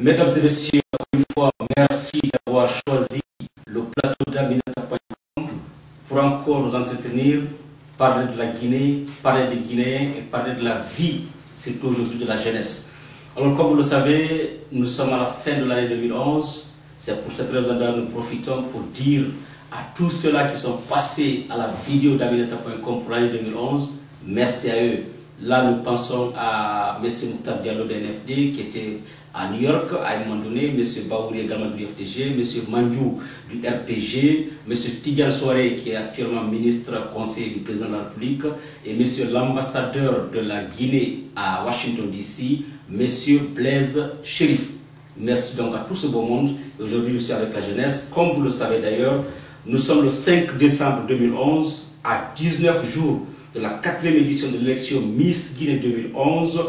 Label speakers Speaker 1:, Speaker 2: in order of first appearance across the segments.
Speaker 1: Mesdames et messieurs, encore une fois, merci d'avoir choisi le plateau d'Aminata.com pour encore nous entretenir, parler de la Guinée, parler des Guinéens et parler de la vie, surtout aujourd'hui de la jeunesse. Alors comme vous le savez, nous sommes à la fin de l'année 2011. C'est pour cette raison que nous profitons pour dire à tous ceux-là qui sont passés à la vidéo d'Aminata.com pour l'année 2011, merci à eux. Là, nous pensons à M. Mouktar Diallo de NFD qui était à New York à un moment donné, M. Baouri également du FDG, M. Mandjou du RPG, M. Tidjane Souaré qui est actuellement ministre conseiller du président de la République et M. l'ambassadeur de la Guinée à Washington DC, M. Blaise Chérif. Merci donc à tout ce beau monde. Aujourd'hui, je suis avec la jeunesse. Comme vous le savez d'ailleurs, nous sommes le 5 décembre 2011, à 19 jours de la 4e édition de l'élection Miss Guinée 2011.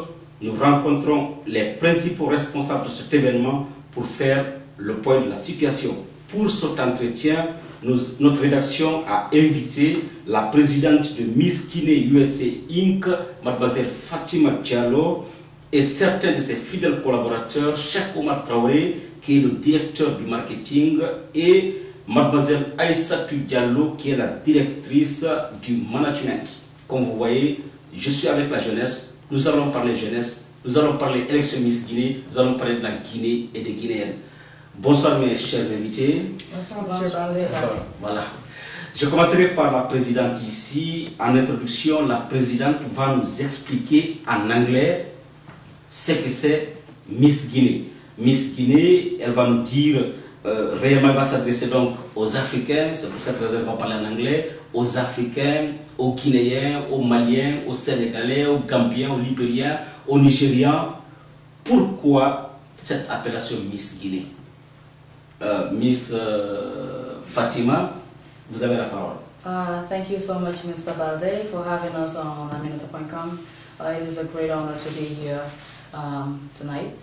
Speaker 1: Nous rencontrons les principaux responsables de cet événement pour faire le point de la situation. Pour cet entretien, notre rédaction a invité la présidente de Miss Guinée USA Inc., mademoiselle Fatima Diallo, et certains de ses fidèles collaborateurs, Cheikh Omar Traoré, qui est le directeur du marketing, et mademoiselle Aïssatou Diallo, qui est la directrice du management. Comme vous voyez, je suis avec la jeunesse, nous allons parler jeunesse, nous allons parler élection Miss Guinée, nous allons parler de la Guinée et des Guinéennes. Bonsoir mes chers invités.
Speaker 2: Bonsoir, monsieur.
Speaker 1: Voilà. Je commencerai par la présidente ici. En introduction, la présidente va nous expliquer en anglais ce que c'est Miss Guinée. Miss Guinée, elle va nous dire, réellement elle va s'adresser donc aux Africains, c'est pour cette raison qu'elle va parler en anglais, aux Africains, aux Guinéens, aux Maliens, aux Sénégalais, aux Gambiens, aux Libériens, aux Nigérians. Pourquoi cette appellation Miss Guinée? Miss Fatima, vous avez la parole.
Speaker 2: Thank you so much, Mr. Balde, for having us on Aminata.com. It is a great honor to be here tonight.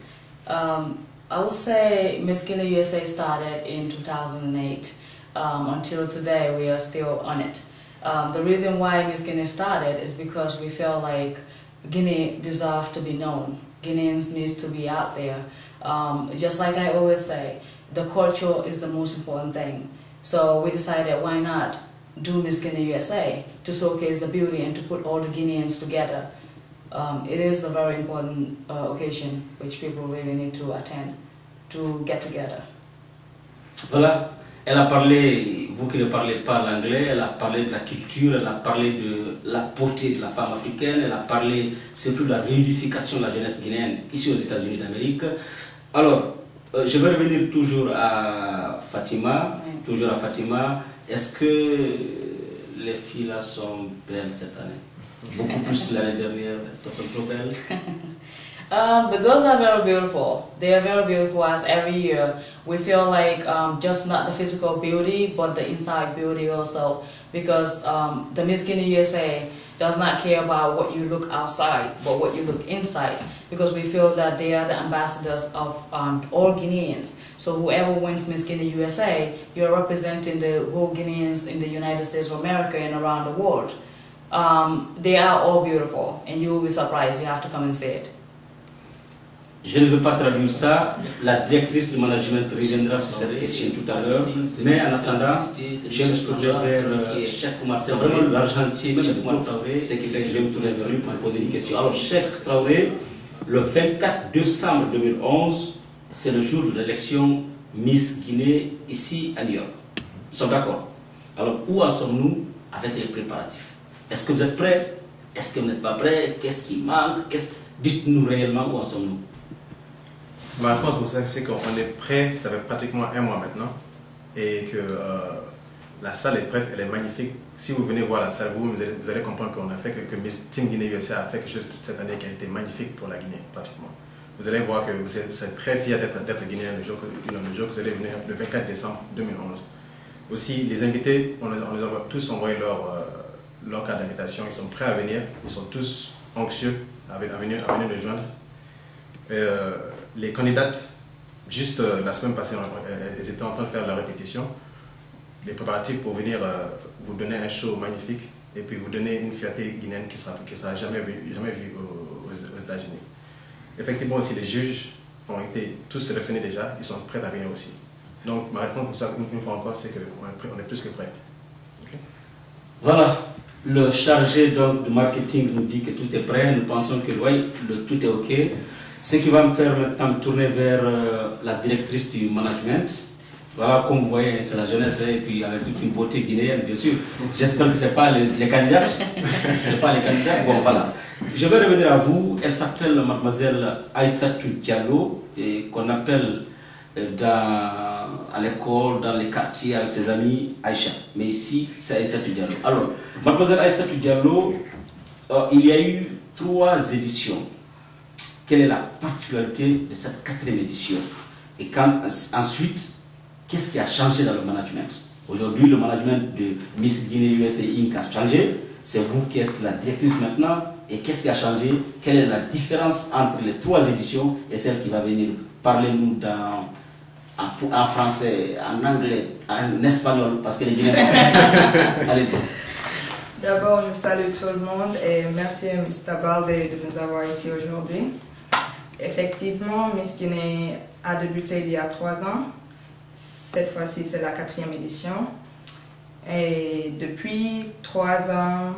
Speaker 2: I would say Miss Guinea USA started in 2008. Until today, we are still on it. The reason why Miss Guinea started is because we felt like Guinea deserves to be known. Guineans need to be out there. Just like I always say, the culture is the most important thing. So we decided, why not do Miss Guinea USA to showcase the beauty and to put all the Guineans together. It is a very important occasion which people really need to attend, to get together.
Speaker 1: Voilà, elle a parlé, vous qui ne parlez pas l'anglais, elle a parlé de la culture, elle a parlé de la beauté de la femme africaine, elle a parlé surtout de la réunification de la jeunesse guinéenne ici aux États-Unis d'Amérique. Alors, je vais revenir toujours à Fatima. Oui. Toujours à Fatima. Est-ce que les filles là sont belles cette année? Beaucoup plus l'année dernière. Est-ce qu'elles sont trop belles?
Speaker 2: The girls are very beautiful. They are very beautiful as every year. We feel like just not the physical beauty, but the inside beauty also. Because the Miss Guinea USA does not care about what you look outside, but what you look inside. Because we feel that they are the ambassadors of all Guineans. So whoever wins Miss Guinea USA, you're representing the whole Guineans in the United States of America and around the world. They are all beautiful, and you will be surprised. You have to come and see it.
Speaker 1: Je ne veux pas traduire ça. La directrice du management reviendra sur cette question tout à l'heure. Mais en attendant, je me tourner vers Cheikh Omar. C'est vraiment l'argentier Cheikh Omar Traoré, ce qui fait que je me tourner vers lui pour lui poser une question. Alors, Cheikh Traoré, le 24 décembre 2011, c'est le jour de l'élection Miss Guinée ici à New York. Nous sommes d'accord. Alors, où en sommes-nous avec les préparatifs? Est-ce que vous êtes prêts? Est-ce que vous n'êtes pas prêts? Qu'est-ce qui manque? Dites-nous réellement où en sommes-nous.
Speaker 3: Ma réponse pour ça, c'est qu'on est prêt, ça fait pratiquement un mois maintenant, et que la salle est prête, elle est magnifique. Si vous venez voir la salle, vous allez comprendre qu'on a fait que Miss Team Guinée USA a fait quelque chose cette année qui a été magnifique pour la Guinée, pratiquement. Vous allez voir que vous êtes très fiers d'être Guinéen le jour que vous allez venir le 24 décembre 2011. Aussi, les invités, on les a tous envoyé leur carte d'invitation, ils sont prêts à venir, ils sont tous anxieux à venir nous joindre. Les candidates, juste la semaine passée, elles étaient en train de faire la répétition, les préparatifs pour venir vous donner un show magnifique et puis vous donner une fierté guinéenne qui ne sera jamais vue aux États-Unis. Effectivement aussi les juges ont été tous sélectionnés déjà, ils sont prêts à venir aussi. Donc ma réponse pour ça, une fois encore, c'est qu'on est plus que prêts. Okay?
Speaker 1: Voilà, le chargé donc, de marketing nous dit que tout est prêt, nous pensons que oui, tout est OK. Ce qui va me faire maintenant me tourner vers la directrice du management. Voilà, comme vous voyez, c'est la jeunesse, et puis avec toute une beauté guinéenne, bien sûr. J'espère que ce n'est pas les candidats. C'est pas les candidats. Bon, voilà. Je vais revenir à vous. Elle s'appelle mademoiselle Aïssatou Diallo, qu'on appelle à l'école, dans les quartiers, avec ses amis, Aïcha. Mais ici, c'est Aïssatou Diallo. Alors, mademoiselle Aïssatou Diallo, il y a eu 3 éditions. Quelle est la particularité de cette 4e édition? Et ensuite, qu'est-ce qui a changé dans le management? Aujourd'hui, le management de Miss Guinée USA Inc. a changé. C'est vous qui êtes la directrice maintenant. Et qu'est-ce qui a changé? Quelle est la différence entre les 3 éditions et celle qui va venir? Parlez-nous en français, en anglais, en espagnol, parce que les Guinéens... Allez-y.
Speaker 4: D'abord, je salue tout le monde et merci à Miss Tabalde de nous avoir ici aujourd'hui. Effectivement, Miss Guinée a débuté il y a 3 ans. Cette fois-ci, c'est la 4e édition. Et depuis 3 ans,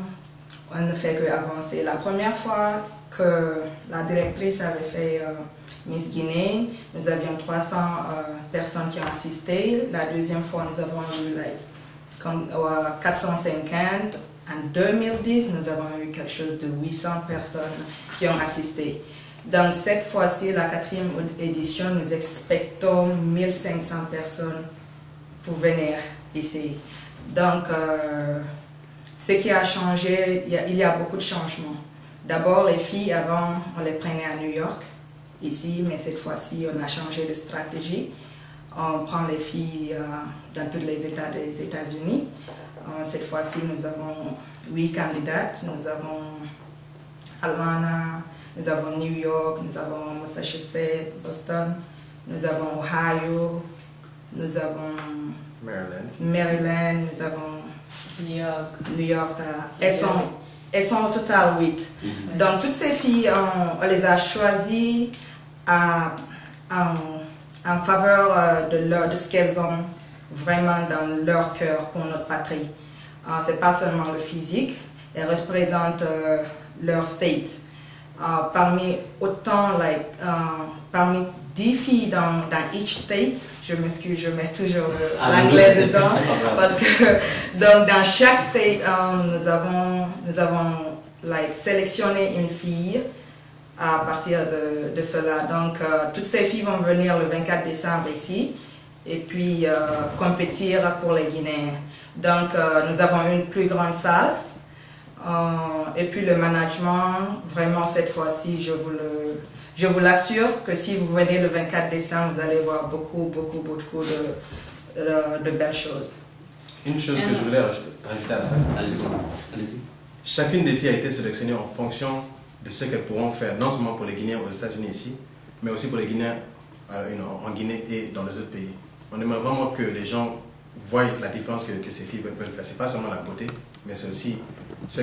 Speaker 4: on ne fait qu'avancer. La première fois que la directrice avait fait Miss Guinée, nous avions 300 personnes qui ont assisté. La deuxième fois, nous avons eu 450. En 2010, nous avons eu quelque chose de 800 personnes qui ont assisté. Donc cette fois-ci, la 4e édition, nous expectons 1500 personnes pour venir ici. Donc, ce qui a changé, il y a beaucoup de changements. D'abord, les filles, avant, on les prenait à New York, ici, mais cette fois-ci, on a changé de stratégie. On prend les filles dans tous les États des États-Unis. Cette fois-ci, nous avons 8 candidates. Nous avons Atlanta, nous avons New York, nous avons Massachusetts, Boston, nous avons Ohio, nous avons Maryland, nous avons New York. Elles sont au total 8. Donc toutes ces filles, on les a choisies en faveur de ce qu'elles ont vraiment dans leur cœur pour notre patrie. Ce n'est pas seulement le physique, elles représentent leur state. Parmi parmi 10 filles dans each state, je m'excuse, je mets toujours l'anglais dedans, parce que donc, dans chaque state, nous avons sélectionné une fille à partir de cela. Donc, toutes ces filles vont venir le 24 décembre ici et puis compétir pour les Guinéens. Donc, nous avons une plus grande salle. Et puis le management, vraiment cette fois-ci, je vous l'assure que si vous venez le 24 décembre, vous allez voir beaucoup de belles choses.
Speaker 3: Une chose que je voulais rajouter à ça, chacune des filles a été sélectionnée en fonction de ce qu'elles pourront faire, non seulement pour les Guinéens aux États-Unis ici, mais aussi pour les Guinéens en Guinée et dans les autres pays. On aimerait vraiment que les gens voient la différence que ces filles veulent faire. Ce n'est pas seulement la beauté, mais c'est aussi ce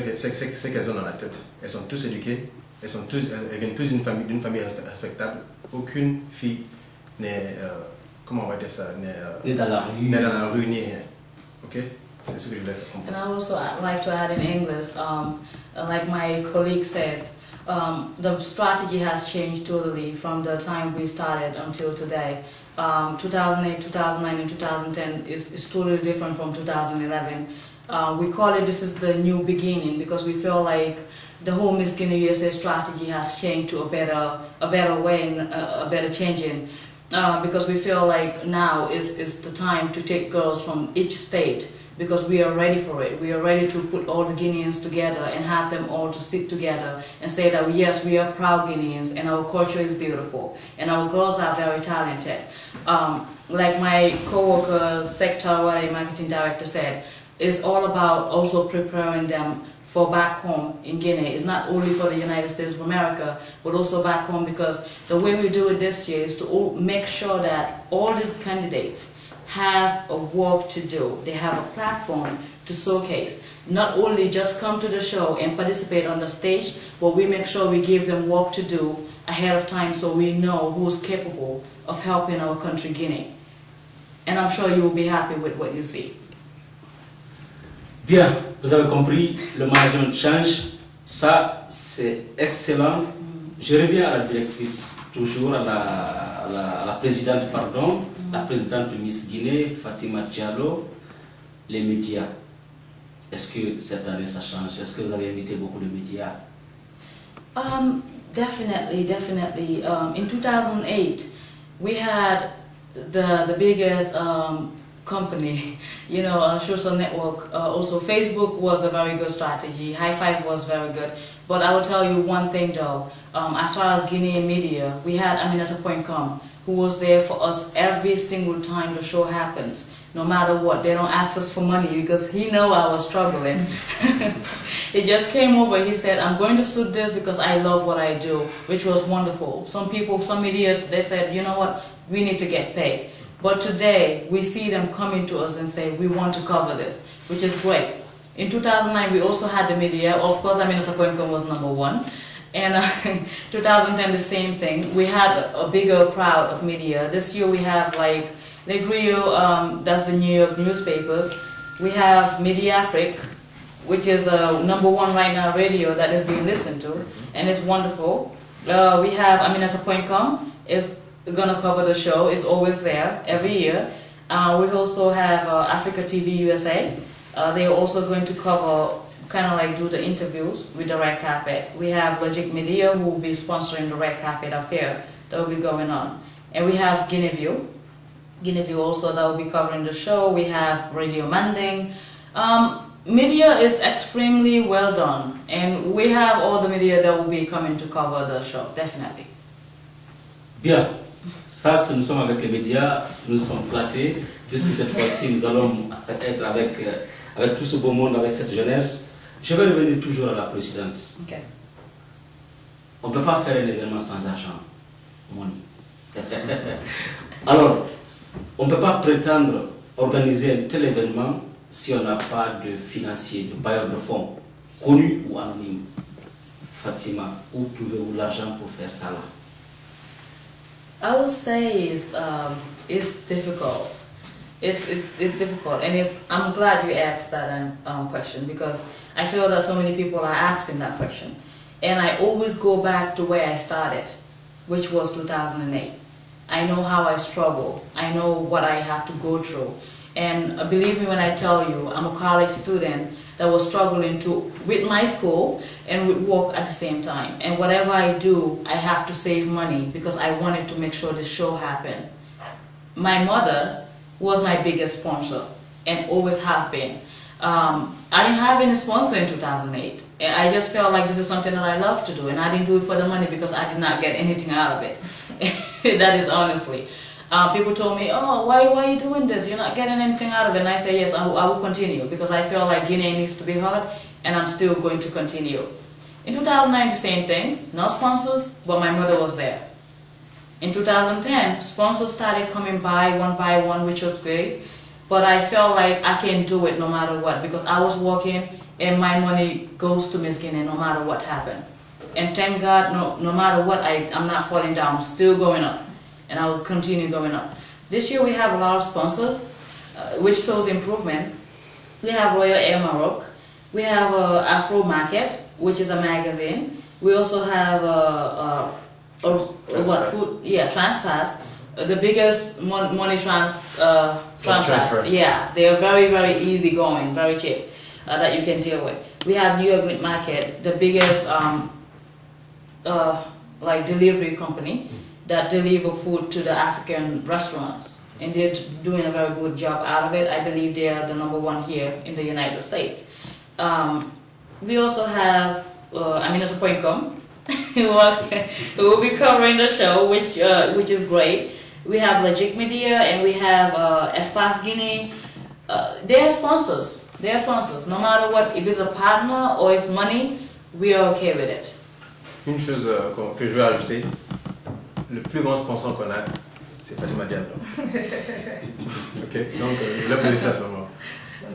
Speaker 3: qu'elles ont dans la tête. Elles sont tous éduquées, elles viennent tous d'une famille respectable. Aucune fille n'est, comment on va dire ça, n'est dans la rue, ni rien. Ok? C'est ce que je voulais faire comprendre.
Speaker 2: And I also like to add in English, like my colleague said, the strategy has changed totally from the time we started until today. 2008, 2009 and 2010 is totally different from 2011. We call it this is the new beginning because we feel like the whole Miss Guinea USA strategy has changed to a better way and a better changing. Because we feel like now is the time to take girls from each state because we are ready for it. We are ready to put all the Guineans together and have them all to sit together and say that yes, we are proud Guineans and our culture is beautiful and our girls are very talented. Like my co-worker, Sector Marketing Director said, it's all about also preparing them for back home in Guinea. It's not only for the United States of America, but also back home because the way we do it this year is to make sure that all these candidates have a work to do. They have a platform to showcase. not only just come to the show and participate on the stage, but we make sure we give them work to do ahead of time so we know who's capable of helping our country, Guinea. And I'm sure you will be happy with what you see.
Speaker 1: Bien, vous avez compris, le management change, ça c'est excellent. Je reviens à la directrice, toujours à la présidente, pardon, la présidente de Miss Guinée, Fatima Diallo, les médias. Est-ce que cette année ça change? Est-ce que vous avez invité beaucoup de médias?
Speaker 2: Definitely. In 2008, we had the biggest company, you know, social network. Also, Facebook was a very good strategy. High Five was very good. But I will tell you one thing though. As far as Guinea media, we had Aminata.com, who was there for us every single time the show happens. No matter what, they don't ask us for money because he know I was struggling. He just came over, he said, I'm going to shoot this because I love what I do, which was wonderful. Some people, some medias, they said, you know what, we need to get paid. But today, we see them coming to us and say, we want to cover this, which is great. In 2009, we also had the media. Of course, Aminata.com was #1. And in 2010, the same thing. We had a bigger crowd of media. This year, we have like Le Griot, that's the New York newspapers. We have Mediafrique, which is #1 right now radio that is being listened to, and it's wonderful. We have Aminata.com, is going to cover the show, it's always there, every year. We also have Africa TV USA. They're also going to cover, kind of like do the interviews with the Red Carpet. We have Logic Media, who will be sponsoring the Red Carpet affair that will be going on. And we have Guinea View also that will be covering the show. We have Radio Manding. Media is extremely well done, and we have all the media that will be coming to cover the show, definitely.
Speaker 1: Bien, ça nous sommes avec les médias, nous sommes flattés, puisque cette fois-ci nous allons être avec tout ce beau monde, avec cette jeunesse. Je vais revenir toujours à la présidente.
Speaker 2: Okay.
Speaker 1: On ne peut pas faire un événement sans argent, money. Alors, on ne peut pas prétendre organiser un tel événement si on n'a pas de financier, de bailleur de fonds, connu ou anonyme. Fatima, où trouvez-vous l'argent pour faire ça là?
Speaker 2: I would say it's difficult. It's difficult, and I'm glad you asked that question, because I feel that so many people are asking that question, and I always go back to where I started, which was 2008. I know how I struggle. I know what I had to go through, and believe me when I tell you, I'm a college student that was struggling with my school and with work at the same time. And whatever I do, I have to save money because I wanted to make sure the show happened. My mother was my biggest sponsor and always have been. I didn't have any sponsor in 2008. I just felt like this is something that I love to do, and I didn't do it for the money because I did not get anything out of it. That is honestly. People told me, oh, why are you doing this? You're not getting anything out of it. And I say, yes, I will continue because I feel like Guinea needs to be heard, and I'm still going to continue. In 2009, the same thing. No sponsors, but my mother was there. In 2010, sponsors started coming by one, which was great. But I felt like I can't do it no matter what because I was working and my money goes to Miss Guinea no matter what happened. And thank God, no matter what, I'm not falling down. I'm still going up. And I will continue going up. This year we have a lot of sponsors, which shows improvement. We have Royal Air Maroc. We have Afro Market, which is a magazine. We also have food? Yeah, Transfast. The biggest money transfer. Yeah, they are very, very easy going, very cheap, that you can deal with. We have New York Market, the biggest like delivery company that deliver food to the African restaurants, and they're doing a very good job out of it. I believe they are the #1 here in the United States. We also have Aminata.com, who will be covering the show, which is great. We have Logic Media and we have Espace Guinea. They are sponsors. They are sponsors. No matter what, if it's a partner or it's money, we are okay with it.
Speaker 3: Une chose que je veux ajouter, le plus grand sponsor qu'on a, c'est Fatima Diallo. Ok, donc je voulais poser ça seulement.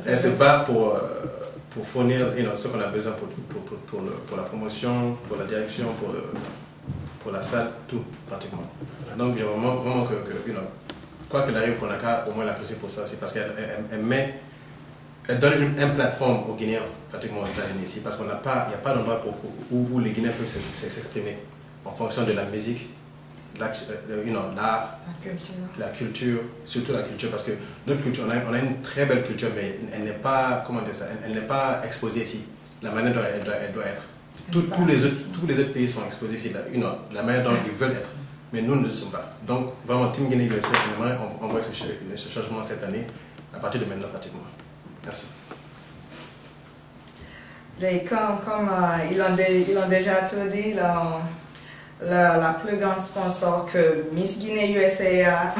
Speaker 3: Elle se bat pour pour fournir ce qu'on a besoin pour la promotion, pour la direction, pour la salle, tout pratiquement. Donc vraiment que quoi qu'il arrive, qu'on a qu'à au moins l'apprécier pour ça, c'est parce qu'elle donne une plateforme aux Guinéens pratiquement aux États-Unis ici, parce qu'il n'y a pas d'endroit où les Guinéens peuvent s'exprimer en fonction de la musique, l'art, la culture, surtout la culture, parce que notre culture, on a une très belle culture, mais elle n'est pas, comment dire ça, elle n'est pas exposée ici. La manière dont elle doit être. Tous les autres pays sont exposés ici, la manière dont ils veulent être, mais nous ne le sommes pas. Donc vraiment, Team Guinée USA, on voit ce changement cette année, à partir de maintenant pratiquement. Merci.
Speaker 4: Et comme ils ont déjà tout dit, la plus grande sponsor que Miss Guinée USA a,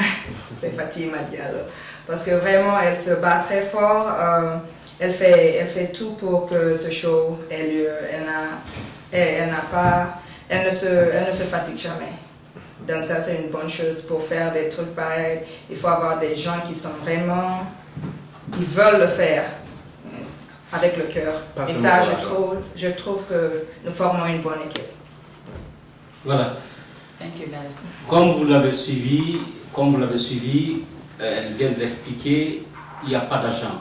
Speaker 4: c'est Fatima Diallo. Parce que vraiment, elle se bat très fort. Elle fait tout pour que ce show ait lieu. Elle ne se fatigue jamais. Donc ça, c'est une bonne chose pour faire des trucs pareils. Il faut avoir des gens qui sont vraiment... Ils veulent le faire avec le cœur. Et ça, je trouve que nous formons une bonne équipe.
Speaker 1: Voilà.
Speaker 2: Thank you, guys.
Speaker 1: Comme vous l'avez suivi, elle vient de l'expliquer, il n'y a pas d'argent.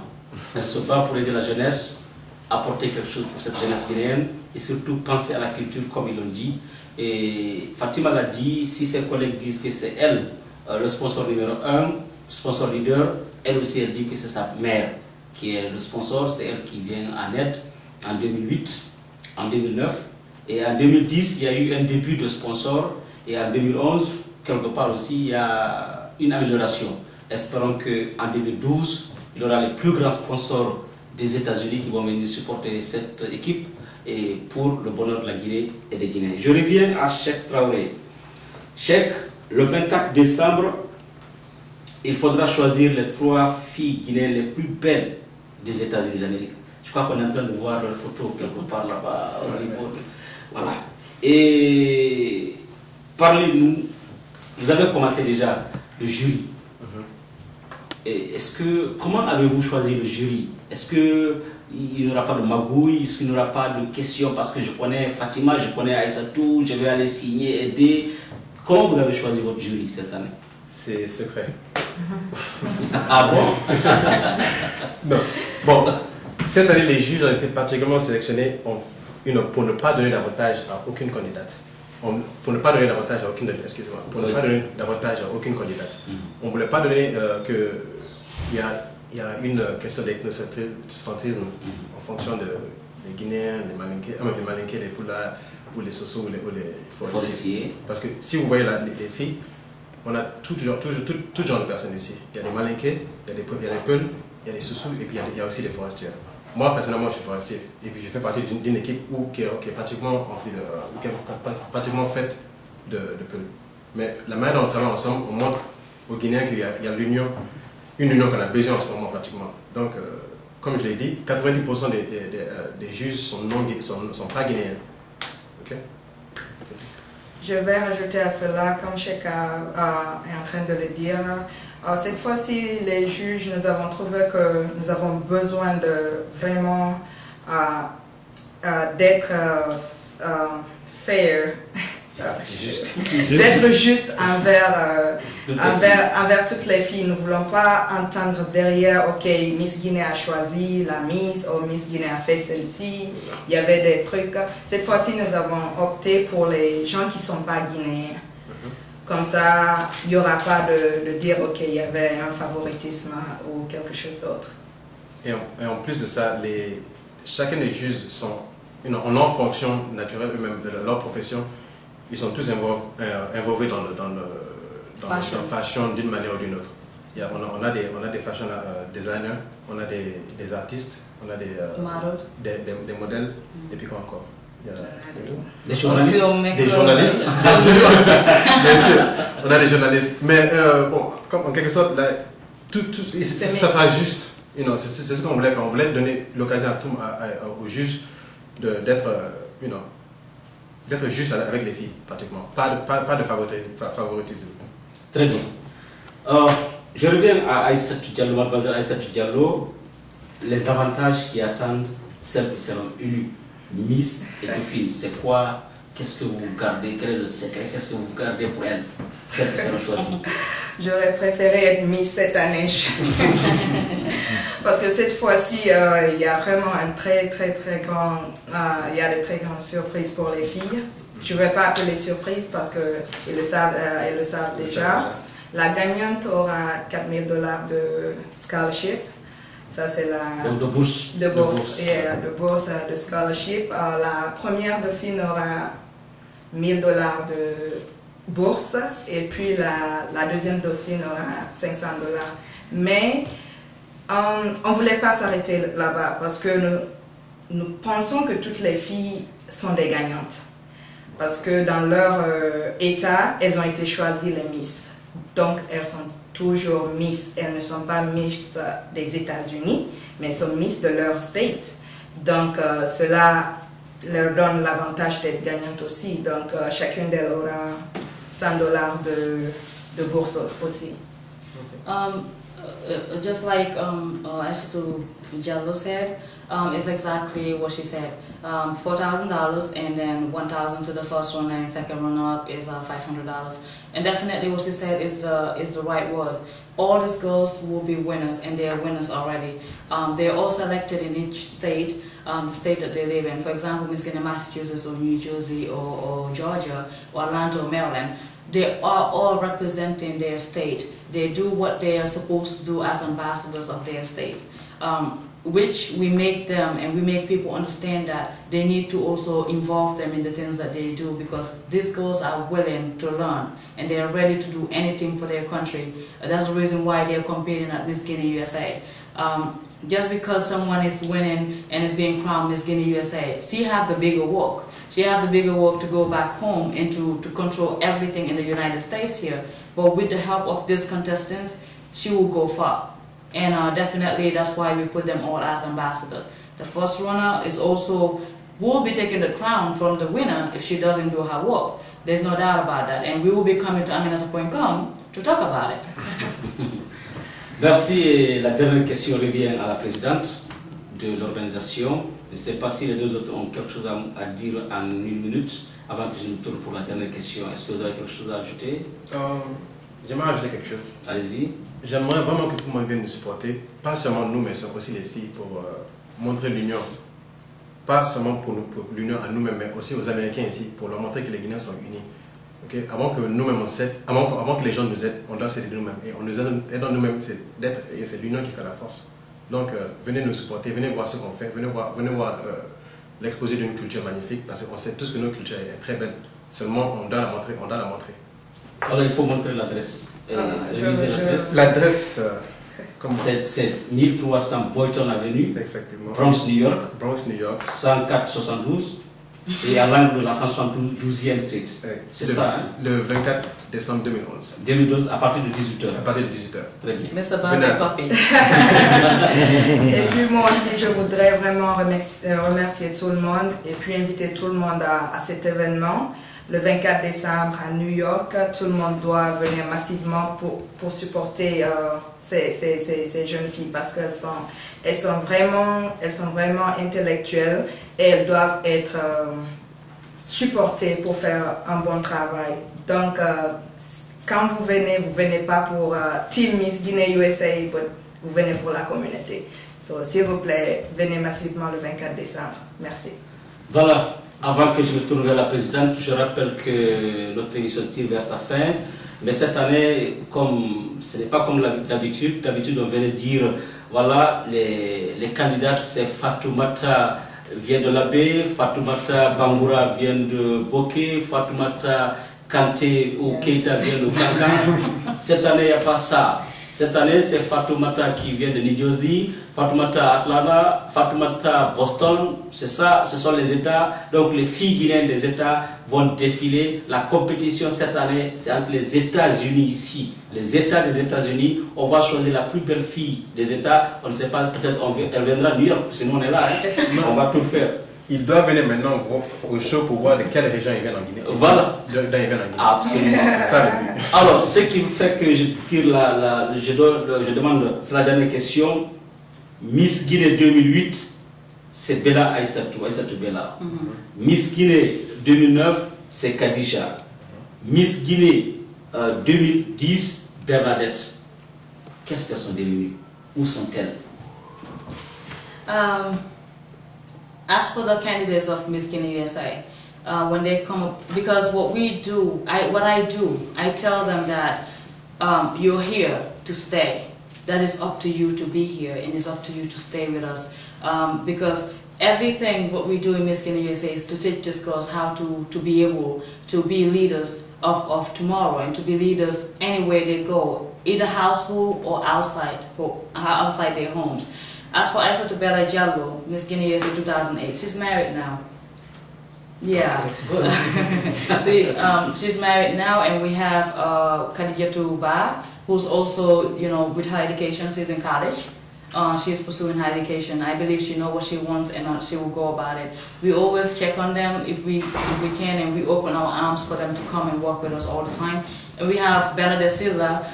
Speaker 1: Elle se bat pour aider la jeunesse, apporter quelque chose pour cette jeunesse guinéenne et surtout penser à la culture comme ils l'ont dit. Et Fatima l'a dit, si ses collègues disent que c'est elle, le sponsor numéro 1, sponsor leader, elle aussi elle dit que c'est sa mère qui est le sponsor, c'est elle qui vient en aide en 2008, en 2009 et en 2010 il y a eu un début de sponsor et en 2011 quelque part aussi il y a une amélioration. Espérons qu'en 2012 il y aura les plus grands sponsors des États-Unis qui vont venir supporter cette équipe et pour le bonheur de la Guinée et des Guinéens. Je reviens à Cheikh Traoré. Cheikh, le 24 décembre, il faudra choisir les 3 filles guinéennes les plus belles des États-Unis d'Amérique. Je crois qu'on est en train de voir leurs photos quelque part là-bas au niveau de... Voilà. Et parlez-nous, vous avez commencé déjà le jury. Et comment avez-vous choisi le jury? Est-ce qu'il n'y aura pas de magouille? Est-ce qu'il n'y aura pas de questions? Parce que je connais Fatima, je connais Aïssatou, je vais aller signer, aider. Comment vous avez choisi votre jury cette année?
Speaker 3: C'est secret.
Speaker 1: Ah bon?
Speaker 3: Non. Bon, cette année, les juges ont été particulièrement sélectionnés pour ne pas donner d'avantage à aucune candidate. Pour ne pas donner d'avantage à aucune, excusez-moi, pour ne pas donner d'avantage à aucune candidate. On ne voulait pas donner qu'il y a une question d'ethnocentrisme en fonction des Guinéens, les Malinqués, les Poulas, ou les Sosos, ou les Forestiers. Parce que si vous voyez les filles, on a tout genre de personnes ici. Il y a des Malinqués, il y a des Peuls, il y a des Sosos et puis il y a aussi des Forestiers. Moi, personnellement, je suis forestier et puis je fais partie d'une équipe qui est pratiquement pratiquement faite de Peuls. Mais la manière dont on travaille ensemble, on montre aux Guinéens qu'il y a une union qu'on a besoin en ce moment pratiquement. Donc, comme je l'ai dit, 90% des juges sont pas guinéens. Okay?
Speaker 4: Je vais rajouter à cela, comme Cheikh est en train de le dire, cette fois-ci, les juges, nous avons trouvé que nous avons besoin de vraiment d'être fair, d'être juste envers toutes les filles. Nous ne voulons pas entendre derrière, ok, Miss Guinée a choisi la Miss, ou Miss Guinée a fait celle-ci, il y avait des trucs. Cette fois-ci, nous avons opté pour les gens qui ne sont pas guinéens. Comme ça, il n'y aura pas de dire, ok, il y avait un favoritisme ou quelque chose d'autre.
Speaker 3: Et en plus de ça, chacun des juges en leur fonction naturelle eux-mêmes, de leur profession, ils sont tous involvés dans la fashion d'une manière ou d'une autre. On a des fashion designers, on a des artistes, on a des modèles, et puis quoi encore?
Speaker 1: Des journalistes.
Speaker 3: Des journalistes, bien sûr. Bien sûr, on a des journalistes. Mais bon, comme, en quelque sorte, là, ça sera juste. C'est ce qu'on voulait faire. On voulait donner l'occasion aux juges d'être juste avec les filles, pratiquement. Pas de favoritisme.
Speaker 1: Très bien. Je reviens à Aïssatou Diallo, mademoiselle Aïssatou Diallo. Les avantages qui attendent celles qui seront élues Miss Ecofin, c'est quoi? Qu'est-ce que vous gardez? Quel est le secret? Qu'est-ce que vous gardez pour elles, celles qui seront choisies?
Speaker 4: J'aurais préféré être Miss cette année. Parce que cette fois-ci, il y a vraiment un très grand, il y a de très grandes surprises pour les filles. Je ne vais pas appeler surprise parce qu'elles le savent déjà. La gagnante aura $4 000 de scholarship. Ça, c'est la
Speaker 1: de bourse.
Speaker 4: De bourse de scholarship. La première dauphine aura $1 000 de bourse et puis la deuxième dauphine aura $500. Mais on ne voulait pas s'arrêter là-bas parce que nous pensons que toutes les filles sont des gagnantes. Parce que dans leur état, elles ont été choisies les Miss. Donc, elles sont toujours Miss. Elles ne sont pas Miss des États-Unis, mais elles sont Miss de leur state. Donc, cela leur donne l'avantage d'être gagnantes aussi. Donc, chacune d'elles aura $100 de bourse aussi.
Speaker 2: Just like Ashatu Jallo said, is exactly what she said. $4,000 and then $1,000 to the first runner and second runner-up is $500. And definitely what she said is the right words. All these girls will be winners, and they are winners already. They are all selected in each state, the state that they live in. For example, Miss Guinea, Massachusetts or New Jersey or Georgia or Atlanta or Maryland. They are all representing their state. They do what they are supposed to do as ambassadors of their states, which we make them and we make people understand that they need to also involve them in the things that they do, because these girls are willing to learn and they are ready to do anything for their country. That's the reason why they are competing at Miss Guinea USA. Just because someone is winning and is being crowned Miss Guinea USA, she have the bigger work. She have the bigger work to go back home and to control everything in the United States here. But with the help of these contestants, she will go far. And definitely that's why we put them all as ambassadors. The first runner is also, will be taking the crown from the winner if she doesn't do her work. There's no doubt about that. And we will be coming to Aminata.com to talk about it.
Speaker 1: Merci. Et la dernière question revient à la présidente de l'organisation. Je ne sais pas si les deux autres ont quelque chose à dire en 1 minute avant que je me tourne pour la dernière question. Est-ce que vous avez quelque chose à ajouter?
Speaker 3: J'aimerais ajouter quelque chose.
Speaker 1: Allez-y.
Speaker 3: J'aimerais vraiment que tout le monde vienne nous supporter, pas seulement nous, mais aussi les filles, pour montrer l'union. Pas seulement pour l'union à nous-mêmes, mais aussi aux Américains ici, pour leur montrer que les Guinéens sont unis. Okay? Avant que nous-mêmes on s'aide, avant que les gens nous aident, on doit s'aider nous-mêmes. Et on nous aide nous-mêmes, c'est l'union qui fait la force. Donc venez nous supporter, venez voir ce qu'on fait, venez voir l'exposé d'une culture magnifique, parce qu'on sait tous que notre culture est très belle. Seulement on doit la montrer.
Speaker 1: Alors il faut montrer l'adresse.
Speaker 3: L'adresse,
Speaker 1: c'est 1300 Boynton Avenue,
Speaker 3: effectivement.
Speaker 1: Bronx, New York. 104-72 et à l'angle de la 172e Street. C'est ça, hein?
Speaker 3: Le 24 décembre 2011.
Speaker 1: 2012 à partir de 18h.
Speaker 3: À partir de 18h.
Speaker 1: Très bien.
Speaker 2: Mr. Banda copy.
Speaker 4: Et puis moi aussi, je voudrais vraiment remercier tout le monde et puis inviter tout le monde à cet événement. Le 24 décembre à New York, tout le monde doit venir massivement pour supporter ces jeunes filles, parce qu'elles sont vraiment intellectuelles et elles doivent être supportées pour faire un bon travail. Donc, quand vous venez pas pour Team Miss Guinea USA, vous venez pour la communauté. So, s'il vous plaît, venez massivement le 24 décembre. Merci.
Speaker 1: Voilà. Avant que je me tourne vers la présidente, je rappelle que notre émission tire vers sa fin. Mais cette année, ce n'est pas comme d'habitude. D'habitude, on venait dire, voilà, les candidates, c'est Fatoumata vient de l'Abbé, Fatoumata Bangoura vient de Bokeh, Fatoumata Kanté ou Keita vient de Kankan. Cette année, il n'y a pas ça. Cette année, c'est Fatoumata qui vient de New Jersey, Fatoumata Atlanta, Fatoumata Boston, c'est ça, ce sont les États. Donc les filles guinéennes des États vont défiler. La compétition cette année, c'est entre les États-Unis ici. Les États des États-Unis, on va choisir la plus belle fille des États. On ne sait pas, peut-être elle viendra à New York, parce que nous on est là, hein. On va tout faire.
Speaker 3: Il doit venir maintenant au show pour voir de quelle région il vient en Guinée.
Speaker 1: Voilà. Absolument.
Speaker 3: Ça, le but.
Speaker 1: Alors, ce qui fait que je tire je demande, c'est la dernière question. Miss Guinée 2008, c'est Bella Aïssatou Bella. Miss Guinée 2009, c'est Khadija. Miss Guinée 2010, Bernadette. Qu'est-ce qu'elles sont devenues? Où sont-elles?
Speaker 2: As for the candidates of Miss Guinea USA, when they come up, because what I do, I tell them that you're here to stay. That is up to you to be here, and it's up to you to stay with us. Because everything what we do in Miss Guinea USA is to teach these girls how to be able to be leaders of tomorrow and to be leaders anywhere they go, either household or outside their homes. As for Aïssatou Bella Diallo, Miss Guinea USA 2008, she's married now. Yeah. Okay, she's married now, and we have Khadijatou Ba, who's also, with her education, she's in college. She's pursuing higher education. I believe she knows what she wants, and she will go about it. We always check on them if we can, and we open our arms for them to come and work with us all the time. And we have Bernadette Silva,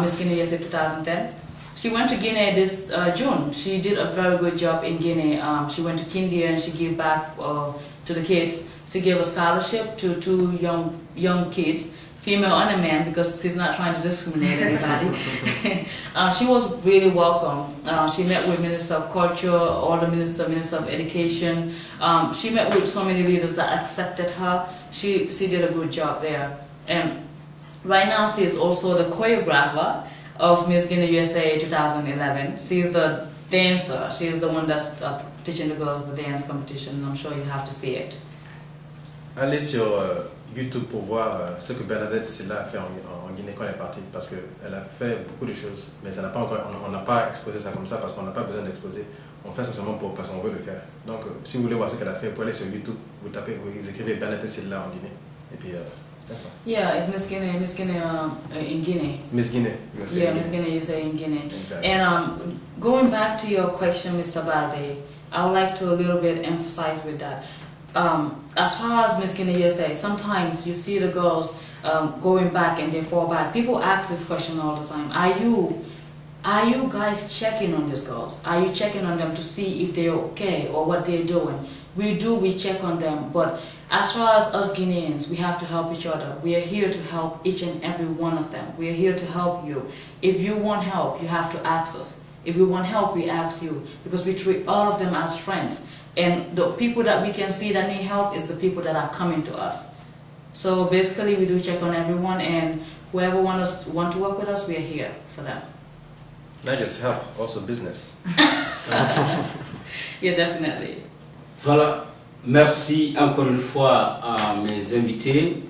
Speaker 2: Miss Guinea USA 2010. She went to Guinea this June. She did a very good job in Guinea. She went to Kindia and she gave back to the kids. She gave a scholarship to 2 young kids, female and a man, because she's not trying to discriminate anybody. She was really welcome. She met with Minister of Culture, all the Minister of Education. She met with so many leaders that accepted her. She did a good job there. And right now she is also the choreographer of Miss Guinea USA 2011. She is the dancer. She is the one that's teaching the girls the dance competition. I'm sure you have to see it.
Speaker 3: Allez sur YouTube pour voir ce que Bernadette Silla a fait en Guinée quand elle est partie, parce qu'elle a fait beaucoup de choses, mais ça n'a pas encore, on n'a pas exposé ça comme ça parce qu'on n'a pas besoin d'exposer. On fait ça seulement parce qu'on veut le faire. Donc, si vous voulez voir ce qu'elle a fait, vous pouvez aller sur YouTube, vous tapez, vous écrivez Bernadette Silla en Guinée, et puis.
Speaker 2: Yeah, it's Miss Guinea in Guinea.
Speaker 3: Miss Guinea, USA.
Speaker 2: Yeah, Miss Guinea USA in Guinea.
Speaker 3: Exactly.
Speaker 2: And going back to your question, Mr. Balde, I would like to a little bit emphasize with that. As far as Miss Guinea USA, sometimes you see the girls going back and they fall back. People ask this question all the time. Are you guys checking on these girls? Are you checking on them to see if they're okay or what they're doing? We check on them, but as far as us Guineans, we have to help each other. We are here to help each and every one of them. We are here to help you. If you want help, you have to ask us. If we want help, we ask you, because we treat all of them as friends. And the people that we can see that need help is the people that are coming to us. So basically, we do check on everyone, and whoever want to work with us, we are here for them.
Speaker 3: Not just help, also business.
Speaker 2: Yeah, definitely.
Speaker 1: Voilà, merci encore une fois à mes invités.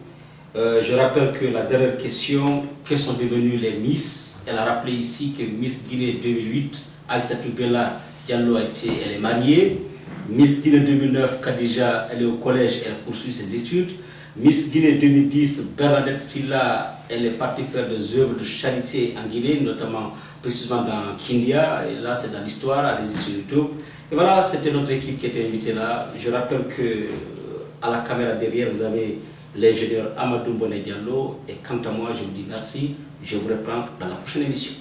Speaker 1: Je rappelle que la dernière question, que sont devenues les Miss? Elle a rappelé ici que Miss Guinée 2008, Aïssatou Bella Diallo elle est mariée. Miss Guinée 2009, Khadija, elle est au collège, elle poursuit ses études. Miss Guinée 2010, Bernadette Silla, elle est partie faire des œuvres de charité en Guinée, notamment précisément dans Kindia, et là c'est dans l'histoire, allez-y sur YouTube. Et voilà, c'était notre équipe qui était invitée là. Je rappelle que à la caméra derrière, vous avez l'ingénieur Amadou Boné Diallo, et quant à moi, je vous dis merci. Je vous reprends dans la prochaine émission.